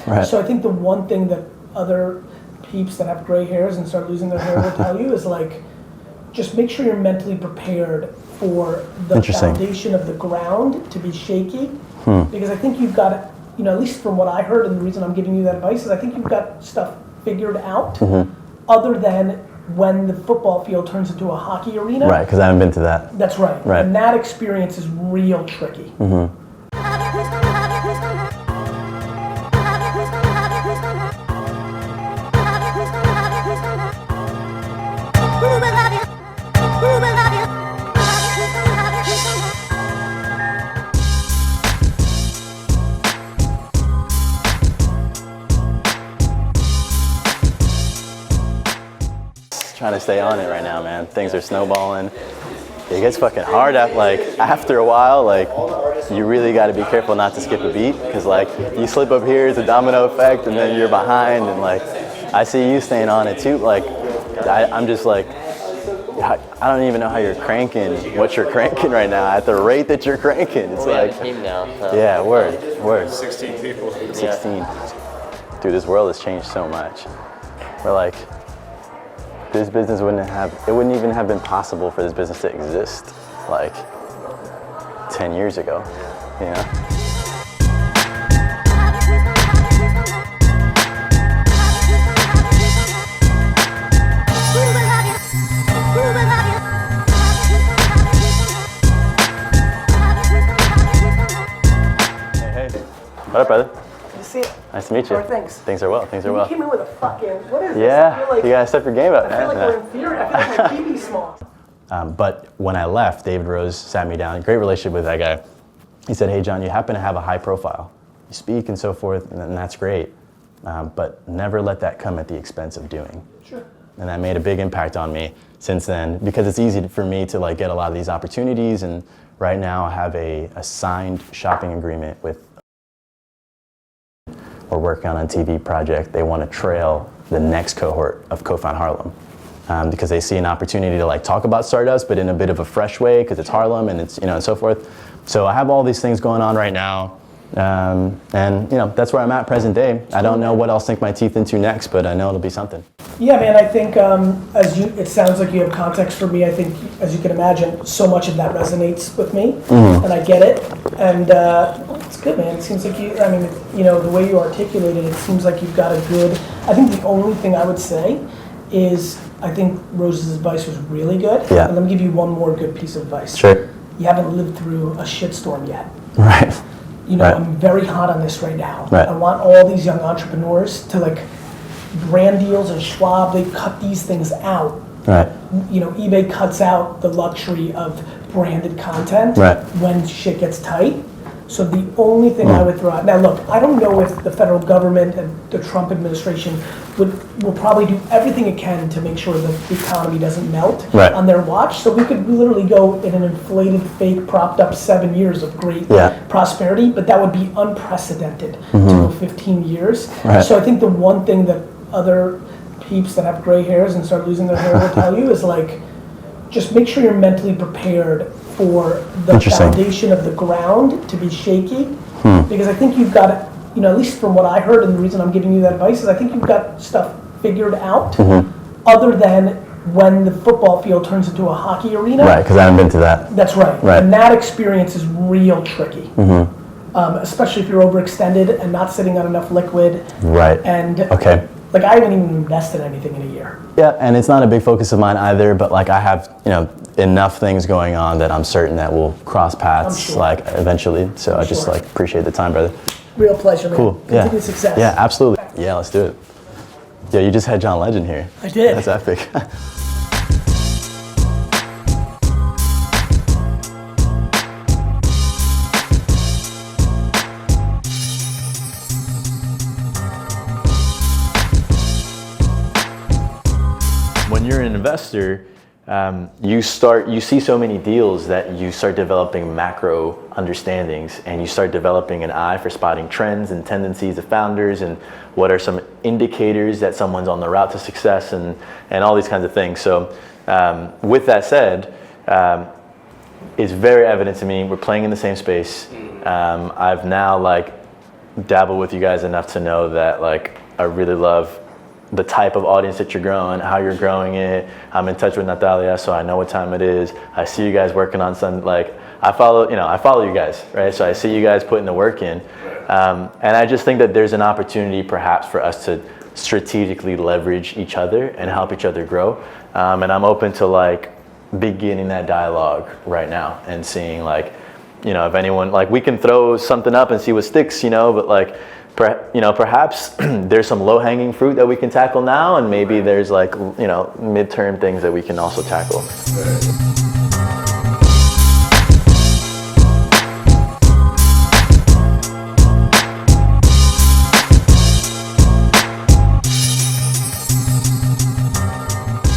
Right. So I think the one thing that other peeps that have gray hairs and start losing their hair will tell you is like, just make sure you're mentally prepared for the foundation of the ground to be shaky. Because I think you've got, at least from what I heard, and the reason I'm giving you that advice is I think you've got stuff figured out, other than when the football field turns into a hockey arena. Right, because I haven't been to that. That's right. Right. And that experience is real tricky. Trying to stay on it right now, man. Things are snowballing. It gets fucking hard after a while. Like, you really got to be careful not to skip a beat, because like you slip up here, it's a domino effect, and then you're behind. And like, I see you staying on it too. Like, I'm just like, I don't even know how you're cranking, what you're cranking right now at the rate that you're cranking. It's like, team now. Yeah, word. 16 people. 16. Dude, this world has changed so much. We're like, this business wouldn't even have been possible for this business to exist like 10 years ago, you know? Hey. What up, brother? See it. Nice to meet you. How are things? Things are well. Things are well. You came in with a fucking, what is this? Yeah, I feel like, you gotta step your game up, I man. feel like we're inferior. I feel like my TV's small. But when I left, David Rose sat me down. Great relationship with that guy. He said, "Hey, John, you happen to have a high profile. You speak and so forth, and that's great. But never let that come at the expense of doing." Sure. And that made a big impact on me since then, because it's easy for me to like get a lot of these opportunities. And right now, I have a signed shopping agreement with. We're working on a TV project. They want to trail the next cohort of Co-Found Harlem, because they see an opportunity to like talk about Stardust, but in a bit of a fresh way, because it's Harlem and it's, and so forth. So I have all these things going on right now, and that's where I'm at present day. I don't know what I'll sink my teeth into next, but I know it'll be something. Yeah, man, I think it sounds like you have context for me. I think, as you can imagine, so much of that resonates with me, and I get it. And it's good, man. It seems like the way you articulated it, seems like you've got a good, I think the only thing I would say is, I think Rose's advice was really good. Yeah. And let me give you one more good piece of advice. Sure. You haven't lived through a shitstorm yet. Right. Right. I'm very hot on this right now. Right. I want all these young entrepreneurs to like brand deals and Schwab, they cut these things out. Right. eBay cuts out the luxury of branded content when shit gets tight. So the only thing I would throw out, now look, I don't know if the federal government and the Trump administration will probably do everything it can to make sure that the economy doesn't melt on their watch. So we could literally go in an inflated, fake, propped up 7 years of great prosperity, but that would be unprecedented to go 15 years. Right. So I think the one thing that other peeps that have gray hairs and start losing their hair will tell you is like, just make sure you're mentally prepared for the foundation of the ground to be shaky. Because I think you've got, at least from what I heard, and the reason I'm giving you that advice is I think you've got stuff figured out, other than when the football field turns into a hockey arena. Right, because I haven't been to that. That's right. And that experience is real tricky. Especially if you're overextended and not sitting on enough liquid. Right. And like, I haven't even invested anything in a year. Yeah, and it's not a big focus of mine either, but like I have, enough things going on that I'm certain that we'll cross paths like eventually. So I just like appreciate the time, brother. Real pleasure, man. Cool. Continued success. Yeah, absolutely. Yeah, let's do it. Yeah, you just had John Legend here. I did. That's epic. When you're an investor, you see so many deals that you start developing macro understandings, and you start developing an eye for spotting trends and tendencies of founders, and what are some indicators that someone's on the route to success, and all these kinds of things. So with that said, it's very evident to me we're playing in the same space. I've now dabble with you guys enough to know that like I really love the type of audience that you're growing, how you're growing it. I'm in touch with Natalia, so I know what time it is. I see you guys working on some, like, I follow you guys, right? So I see you guys putting the work in. And I just think that there's an opportunity perhaps for us to strategically leverage each other and help each other grow. And I'm open to like beginning that dialogue right now and seeing like, if anyone, like we can throw something up and see what sticks, but like, perhaps there's some low-hanging fruit that we can tackle now, and maybe there's like, midterm things that we can also tackle.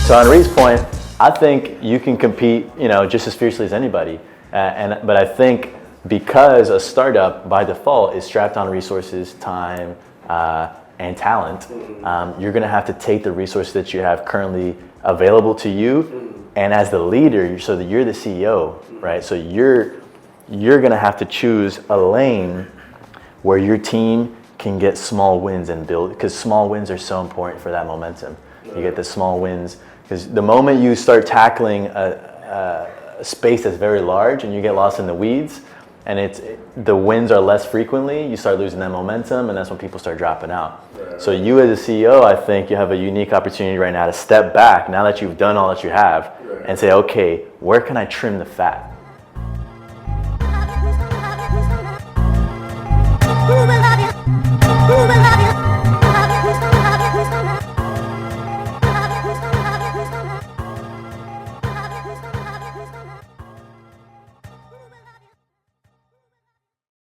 To Henri's point, I think you can compete, just as fiercely as anybody. But I think because a startup by default is strapped on resources, time, and talent, you're going to have to take the resources that you have currently available to you, and as the leader, so that you're the CEO, right? So you're going to have to choose a lane where your team can get small wins and build, because small wins are so important for that momentum. You get the small wins, because the moment you start tackling a space that's very large and you get lost in the weeds, and the wins are less frequently, you start losing that momentum, and that's when people start dropping out. So you as a CEO, I think you have a unique opportunity right now to step back, now that you've done all that you have, and say, okay, where can I trim the fat?